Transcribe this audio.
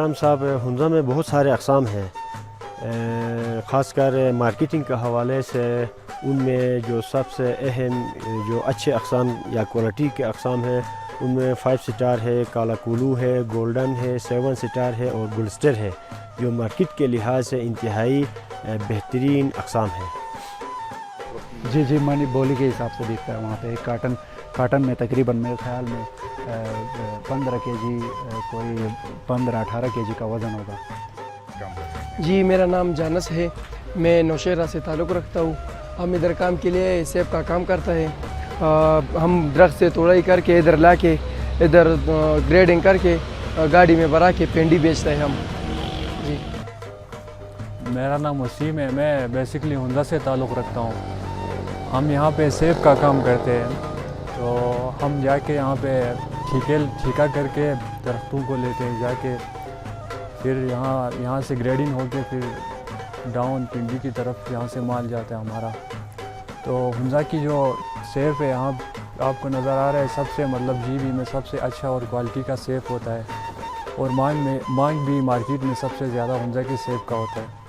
इकराम साहब, हुंज़ा में बहुत सारे अक़साम हैं, ख़ासकर मार्केटिंग के हवाले से उनमें जो सबसे अहम जो अच्छे अक़साम या क्वालिटी के अक़साम हैं उनमें 5 स्टार है, काला कुलू है, गोल्डन है, 7 स्टार है और गुलस्टर है, जो मार्केट के लिहाज से इंतहाई बेहतरीन अक़साम है। जी जी, मैंने बोली के हिसाब से दिखता है वहाँ पे एक काटन में तकरीबन मेरे ख्याल में 15 केजी, कोई 15-18 केजी का वज़न होगा। जी, मेरा नाम जानस है, मैं नौशहरा से ताल्लुक़ रखता हूँ। हम इधर काम के लिए सेब का काम करता है। हम दरख्त से तोड़ाई करके इधर ला के इधर ग्रेडिंग करके गाड़ी में भरा के पेंडी बेचते हैं हम। जी, मेरा नाम वसीम है, मैं बेसिकली हुंज़ा से ताल्लुक़ रखता हूँ। हम यहाँ पे सेब का काम करते हैं, तो हम जाके यहाँ पे ठीका करके दरख्तों को लेते हैं जाके, फिर यहाँ से ग्रेडिंग होके फिर डाउन पिंडी की तरफ यहाँ से माल जाता है हमारा। तो हुंज़ा की जो सेब है यहाँ आपको नज़र आ रहा है, सबसे मतलब जीबी में सबसे अच्छा और क्वालिटी का सेब होता है, और मांग भी मार्केट में सबसे ज़्यादा हुंज़ा की सेब का होता है।